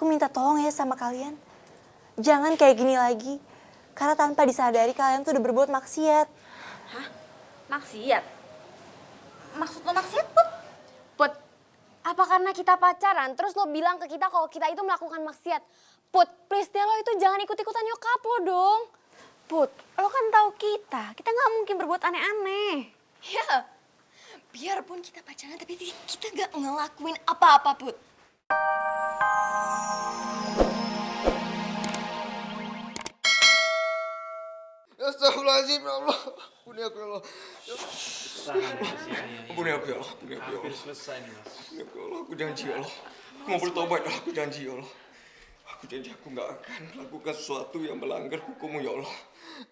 Aku minta tolong ya sama kalian. Jangan kayak gini lagi. Karena tanpa disadari kalian tuh udah berbuat maksiat. Hah? Maksiat? Maksud lo maksiat, Put? Put, apa karena kita pacaran terus lo bilang ke kita kalau kita itu melakukan maksiat? Put, please deh lo itu jangan ikut-ikutan nyokap lo dong. Put, lo kan tahu kita nggak mungkin berbuat aneh-aneh. Ya, biarpun kita pacaran tapi kita nggak ngelakuin apa-apa, Put. Astagfirullahaladzim, ya Allah. Ampuni aku, ya Allah. Ampuni aku, ya Allah. Ampuni aku, ya Allah. Selesai nih, Mas. Ampuni aku, ya Allah. Aku janji, ya Allah. Aku mau bertobat, ya Allah. Aku janji, ya Allah. Aku janji aku nggak akan melakukan sesuatu yang melanggar hukum-Mu, ya Allah.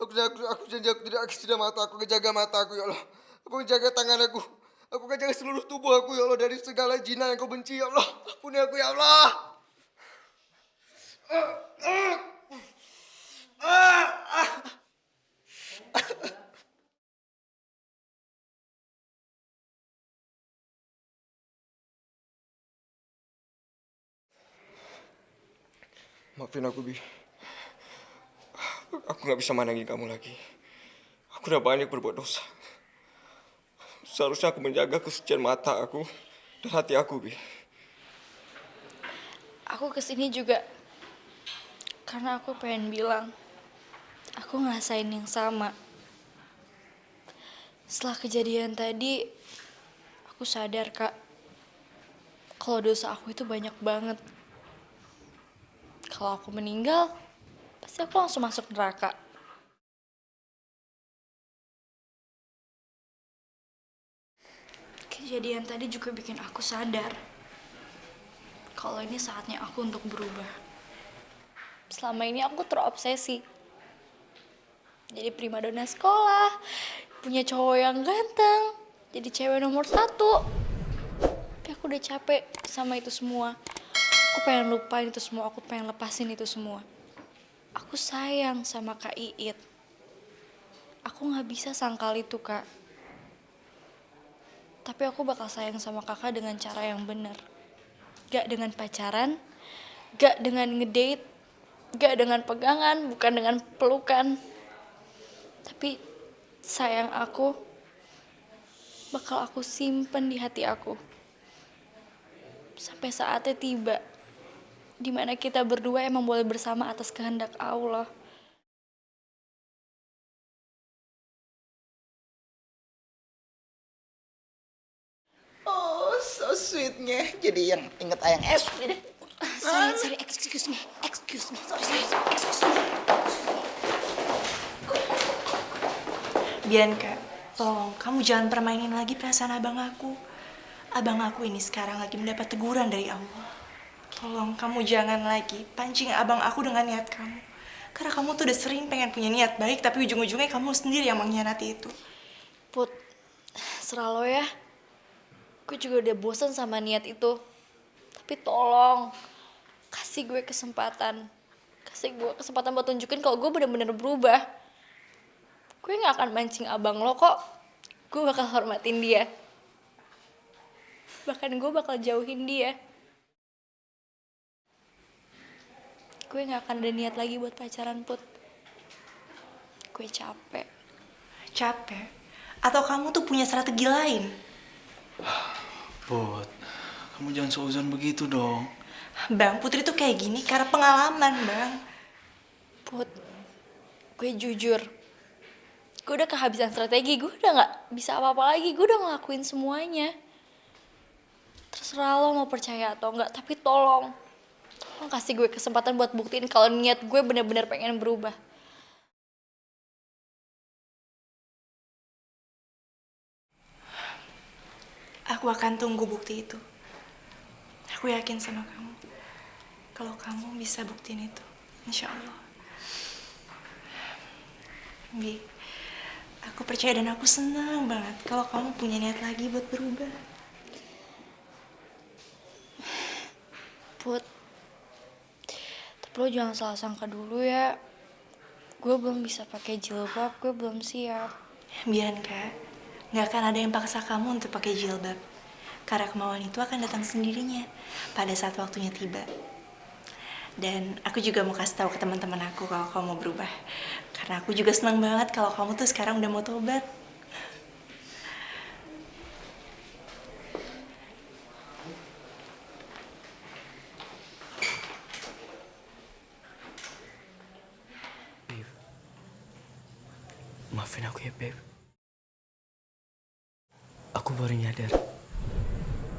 Aku janji aku tidak mata aku, menjaga mata aku, ya Allah. Aku menjaga tangan aku. Aku menjaga seluruh tubuh aku, ya Allah, dari segala zina yang Kau benci, ya Allah. Ampuni aku, ya Allah. Maafin aku, Bi. Aku nggak bisa mandangin kamu lagi. Aku udah banyak berbuat dosa. Seharusnya aku menjaga kesucian mata aku dan hati aku, Bi. Aku kesini juga karena aku pengen bilang aku ngerasain yang sama. Setelah kejadian tadi, aku sadar, Kak, kalau dosa aku itu banyak banget. Kalau aku meninggal, pasti aku langsung masuk neraka. Kejadian tadi juga bikin aku sadar kalau ini saatnya aku untuk berubah. Selama ini aku terobsesi. Jadi primadona sekolah, punya cowok yang ganteng, jadi cewek nomor 1. Tapi aku udah capek sama itu semua. Aku pengen lupain itu semua, aku pengen lepasin itu semua. Aku sayang sama Kak Iit. Aku gak bisa sangkal itu, Kak. Tapi aku bakal sayang sama kakak dengan cara yang benar. Gak dengan pacaran, gak dengan ngedate, gak dengan pegangan, bukan dengan pelukan. Tapi sayang aku bakal aku simpen di hati aku. Sampai saatnya tiba. Dimana kita berdua emang boleh bersama atas kehendak Allah. Oh, so sweetnya. Jadi yang inget ayang es. Sorry, excuse me. Sorry, excuse me. Bianca, tolong kamu jangan permainin lagi perasaan abang aku. Abang aku ini sekarang lagi mendapat teguran dari Allah. Tolong kamu jangan lagi pancing abang aku dengan niat kamu. Karena kamu tuh udah sering pengen punya niat baik, tapi ujung-ujungnya kamu sendiri yang mengkhianati itu. Put, serah lo ya. Gue juga udah bosan sama niat itu. Tapi tolong, kasih gue kesempatan. Kasih gue kesempatan buat tunjukin kalau gue bener-bener berubah. Gue gak akan mancing abang lo kok. Gue bakal hormatin dia. Bahkan gue bakal jauhin dia. Gue gak akan ada niat lagi buat pacaran, Put. Gue capek. Capek? Atau kamu tuh punya strategi lain? Put, kamu jangan seuzon begitu dong. Bang, Putri tuh kayak gini karena pengalaman, Bang. Put, gue jujur. Gue udah kehabisan strategi. Gue udah gak bisa apa-apa lagi. Gue udah ngelakuin semuanya. Terserah lo mau percaya atau enggak, tapi tolong kasih gue kesempatan buat buktiin kalau niat gue bener-bener pengen berubah. Aku akan tunggu bukti itu. Aku yakin sama kamu. Kalau kamu bisa buktiin itu, insya Allah. Bi, aku percaya dan aku senang banget kalau kamu punya niat lagi buat berubah. Put, tapi lo jangan salah sangka dulu ya. Gue belum bisa pakai jilbab, gue belum siap. Bianca, nggak akan ada yang paksa kamu untuk pakai jilbab. Karena kemauan itu akan datang sendirinya pada saat waktunya tiba. Dan aku juga mau kasih tahu ke teman-teman aku kalau kamu mau berubah. Karena aku juga senang banget kalau kamu tuh sekarang udah mau tobat. Babe, maafin aku ya, Babe. Aku baru nyadar,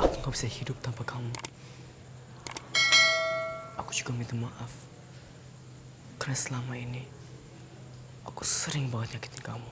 aku gak bisa hidup tanpa kamu. Aku juga minta maaf, karena selama ini aku sering banget nyakitin kamu.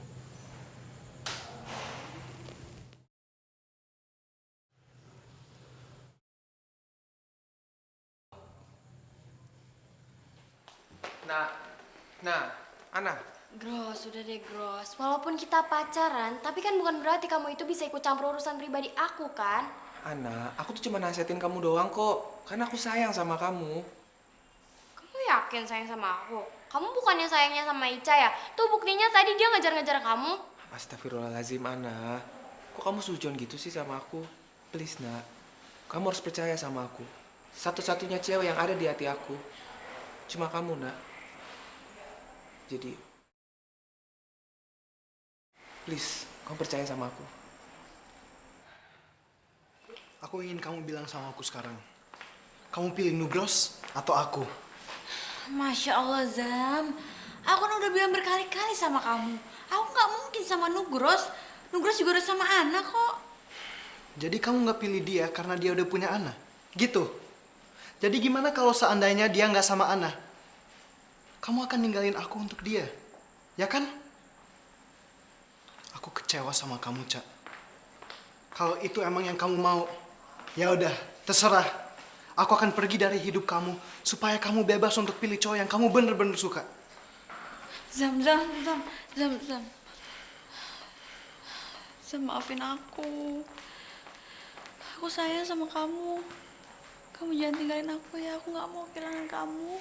Nah, Ana. Gros, udah deh Gros. Walaupun kita pacaran, tapi kan bukan berarti kamu itu bisa ikut campur urusan pribadi aku kan? Ana, aku tuh cuma nasihatin kamu doang kok. Karena aku sayang sama kamu. Kamu yakin sayang sama aku? Kamu bukannya sayangnya sama Ica ya? Tuh buktinya tadi dia ngejar-ngejar kamu. Astagfirullahaladzim, Ana. Kok kamu sujon gitu sih sama aku? Please, nak. Kamu harus percaya sama aku. Satu-satunya cewek yang ada di hati aku. Cuma kamu, nak. Jadi, please, kamu percaya sama aku. Aku ingin kamu bilang sama aku sekarang. Kamu pilih Nugros atau aku? Masya Allah, Zam. Aku kan udah bilang berkali-kali sama kamu. Aku nggak mungkin sama Nugros. Nugros juga udah sama Ana kok. Jadi kamu nggak pilih dia karena dia udah punya Ana? Gitu? Jadi gimana kalau seandainya dia nggak sama Ana? Kamu akan ninggalin aku untuk dia, ya kan? Aku kecewa sama kamu, Cak. Kalau itu emang yang kamu mau, ya udah, terserah. Aku akan pergi dari hidup kamu supaya kamu bebas untuk pilih cowok yang kamu bener-bener suka. Zam, maafin aku. Aku sayang sama kamu. Kamu jangan tinggalin aku ya. Aku nggak mau kehilangan kamu.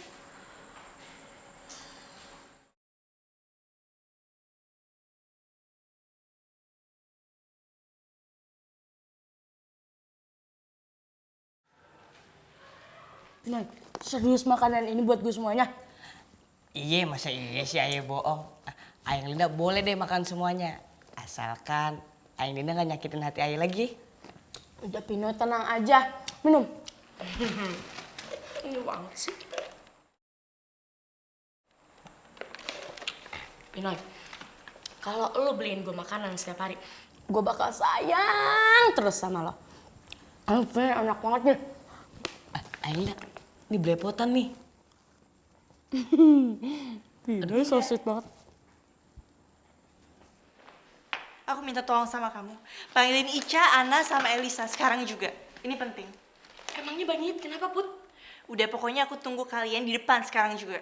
Nah, serius makanan ini buat gue semuanya? Iya, masa iya sih ayah bohong. Ayah Linda boleh deh makan semuanya. Asalkan ayah Linda gak nyakitin hati ayah lagi. Udah Pino, tenang aja. Minum. Ini banget sih. Pinoy, kalau lo beliin gue makanan setiap hari, gue bakal sayang terus sama lo. Pinoy enak banget nih. Ayah Linda, ini belepotan nih. Aduh, so sweet banget. Aku minta tolong sama kamu. Panggilin Ica, Ana, sama Elisa sekarang juga. Ini penting. Emangnya Bangit kenapa, Put? Udah, pokoknya aku tunggu kalian di depan sekarang juga.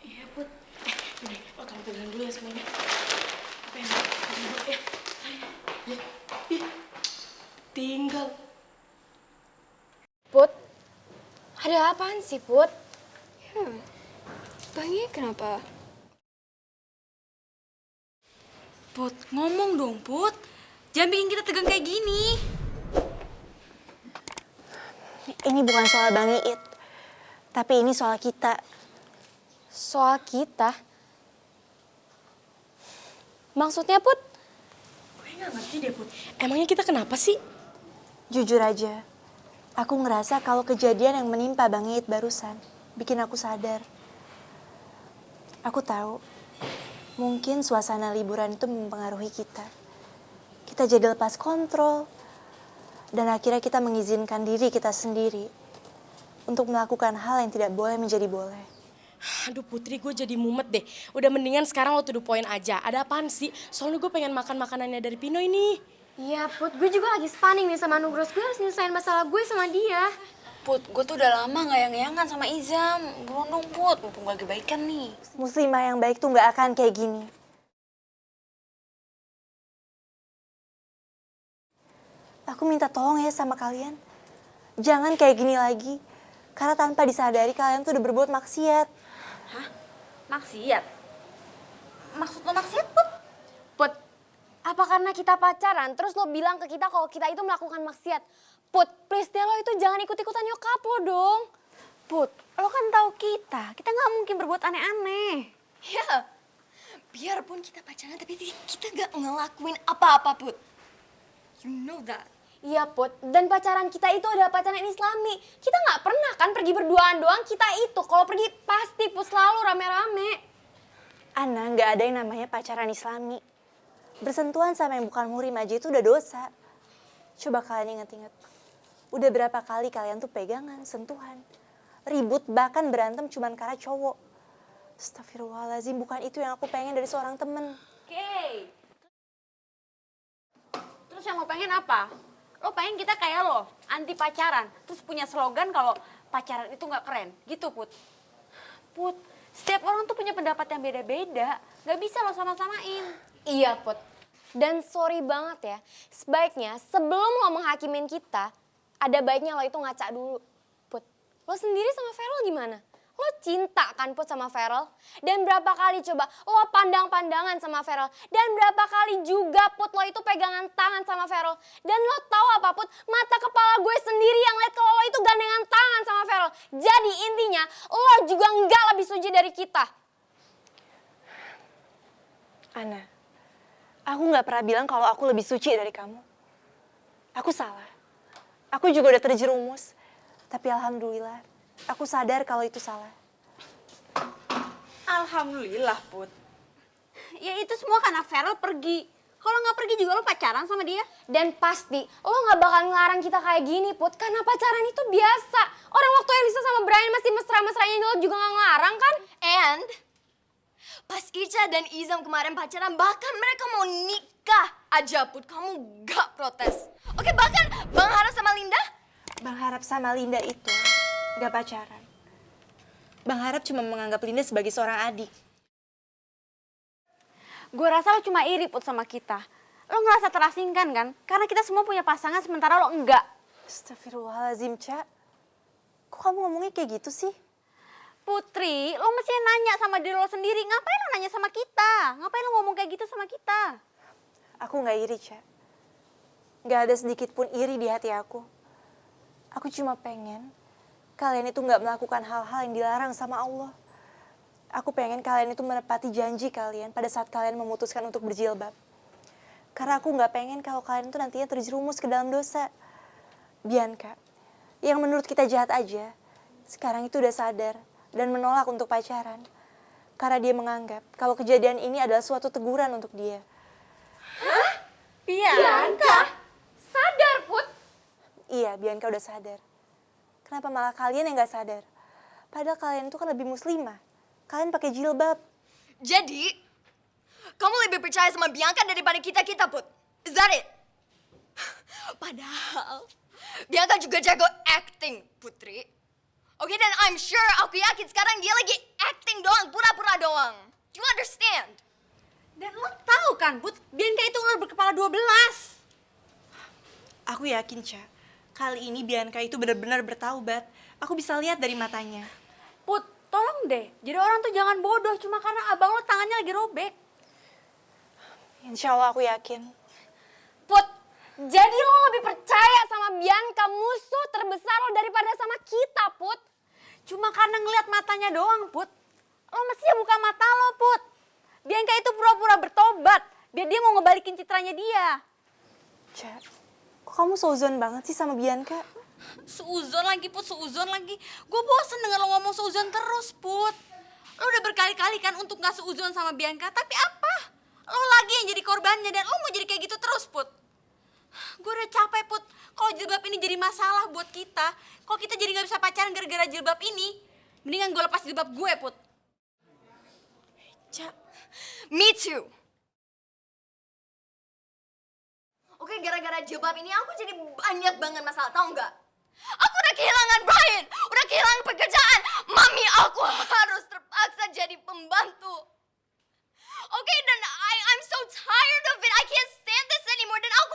Iya, Put. Udah, lo tolong pegang dulu ya semuanya. Apa yang mau ya? Tinggal. Put, ada apaan sih Put? Bangnya kenapa? Put, ngomong dong, Put. Jangan bikin kita tegang kayak gini. Ini bukan soal Bang Iit, tapi ini soal kita. Soal kita? Maksudnya Put? Gue gak ngerti deh, Put. Emangnya kita kenapa sih? Jujur aja, aku ngerasa kalau kejadian yang menimpa Bang Iit barusan bikin aku sadar. Aku tahu, mungkin suasana liburan itu mempengaruhi kita. Kita jadi lepas kontrol, dan akhirnya kita mengizinkan diri kita sendiri untuk melakukan hal yang tidak boleh menjadi boleh. Aduh Putri, gue jadi mumet deh. Udah mendingan sekarang lo to the point aja. Ada apaan sih? Soalnya gue pengen makan makanannya dari Pino ini. Iya Put, gue juga lagi spanning nih sama Nugros. Gue harus nyelesain masalah gue sama dia. Put, gue tuh udah lama gak yang-yangan sama Izam. Buruan dong, Put. Mumpung lagi baikan nih. Muslimah yang baik tuh gak akan kayak gini. Aku minta tolong ya sama kalian. Jangan kayak gini lagi. Karena tanpa disadari kalian tuh udah berbuat maksiat. Hah? Maksiat? Maksud lo maksiat, Put? Put, apa karena kita pacaran terus lo bilang ke kita kalau kita itu melakukan maksiat? Put, please deh lo itu jangan ikut-ikutan nyokap lo dong. Put, lo kan tahu kita nggak mungkin berbuat aneh-aneh. Ya, biarpun kita pacaran tapi kita gak ngelakuin apa-apa, Put. You know that. Iya Put, dan pacaran kita itu adalah pacaran Islami. Kita nggak pernah kan pergi berduaan doang, kita itu kalau pergi pasti Put selalu rame-rame. Ana, nggak ada yang namanya pacaran Islami. Bersentuhan sama yang bukan muhrim aja itu udah dosa. Coba kalian inget-inget. Udah berapa kali kalian tuh pegangan, sentuhan. Ribut, bahkan berantem cuman karena cowok. Astagfirullahaladzim, bukan itu yang aku pengen dari seorang temen. Oke. Terus yang lo pengen apa? Lo pengen kita kayak lo, anti pacaran. Terus punya slogan kalau pacaran itu nggak keren. Gitu Put. Put, setiap orang tuh punya pendapat yang beda-beda. Nggak bisa lo sama-samain. Iya Put. Dan sorry banget ya, sebaiknya sebelum lo menghakimin kita, ada baiknya lo itu ngaca dulu. Put, lo sendiri sama Feral gimana? Lo cinta kan Put sama Feral? Dan berapa kali coba lo pandang-pandangan sama Feral? Dan berapa kali juga Put lo itu pegangan tangan sama Feral? Dan lo tahu apa Put? Mata kepala gue sendiri yang lihat kalau lo itu gandengan tangan sama Feral. Jadi intinya lo juga nggak lebih suci dari kita. Ana, aku nggak pernah bilang kalau aku lebih suci dari kamu. Aku salah. Aku juga udah terjerumus. Tapi alhamdulillah, aku sadar kalau itu salah. Alhamdulillah Put. Ya itu semua karena Feral pergi. Kalau nggak pergi juga lo pacaran sama dia. Dan pasti lo nggak bakal ngelarang kita kayak gini Put. Karena pacaran itu biasa. Orang waktu Elisa sama Brian masih mesra-mesranya lo juga nggak ngelarang kan? And pas Ica dan Izam kemarin pacaran, bahkan mereka mau nikah aja, Put. Kamu gak protes. Oke, bahkan Bang Harap sama Linda? Bang Harap sama Linda itu gak pacaran. Bang Harap cuma menganggap Linda sebagai seorang adik. Gue rasa lo cuma iri Put sama kita. Lo ngerasa terasingkan kan? Karena kita semua punya pasangan sementara lo enggak. Astagfirullahaladzim, Ca. Kok kamu ngomongnya kayak gitu sih? Putri, lo mesti nanya sama diri lo sendiri. Ngapain lo nanya sama kita? Ngapain lo ngomong kayak gitu sama kita? Aku gak iri, Ca. Gak ada sedikit pun iri di hati aku. Aku cuma pengen kalian itu gak melakukan hal-hal yang dilarang sama Allah. Aku pengen kalian itu menepati janji kalian pada saat kalian memutuskan untuk berjilbab. Karena aku gak pengen kalau kalian itu nantinya terjerumus ke dalam dosa. Bianca, yang menurut kita jahat aja, sekarang itu udah sadar dan menolak untuk pacaran. Karena dia menganggap kalau kejadian ini adalah suatu teguran untuk dia. Hah? Bianca? Sadar, Put? Iya, Bianca udah sadar. Kenapa malah kalian yang gak sadar? Padahal kalian itu kan lebih muslimah. Kalian pakai jilbab. Jadi, kamu lebih percaya sama Bianca daripada kita-kita, Put. Is that it? Padahal, Bianca juga jago acting, Putri. Oke, dan I'm sure, aku yakin sekarang dia lagi acting doang, pura-pura doang. You understand? Dan lo tahu kan, Put, Bianca itu ular berkepala 12. Aku yakin, Ca. Kali ini Bianca itu benar-benar bertaubat. Aku bisa lihat dari matanya. Put, tolong deh. Jadi orang tuh jangan bodoh cuma karena abang lo tangannya lagi robek. Insya Allah aku yakin. Put, jadi lo lebih percaya sama Bianca, musuh terbesar lo daripada sama kita, Put. Cuma karena ngeliat matanya doang, Put. Lo mestinya buka mata lo, Put. Bianca itu pura-pura bertobat biar dia mau ngebalikin citranya dia. Ca, kok kamu seuzon banget sih sama Bianca? Seuzon lagi, Put, seuzon lagi. Gue bosen denger lo ngomong seuzon terus, Put. Lo udah berkali-kali kan untuk gak seuzon sama Bianca, tapi apa? Lo lagi yang jadi korbannya dan lo mau jadi kayak gitu terus, Put. Gue udah capek, Put. Kalau jilbab ini jadi masalah buat kita, kalau kita jadi gak bisa pacaran gara-gara jilbab ini, mendingan gue lepas jilbab gue, Put. Ca, me too. Oke, gara-gara jilbab ini aku jadi banyak banget masalah, tau nggak? Aku udah kehilangan Brian, udah kehilangan pekerjaan. Mami aku harus terpaksa jadi pembantu. Oke, dan I'm so tired of it. I can't stand this anymore. Dan aku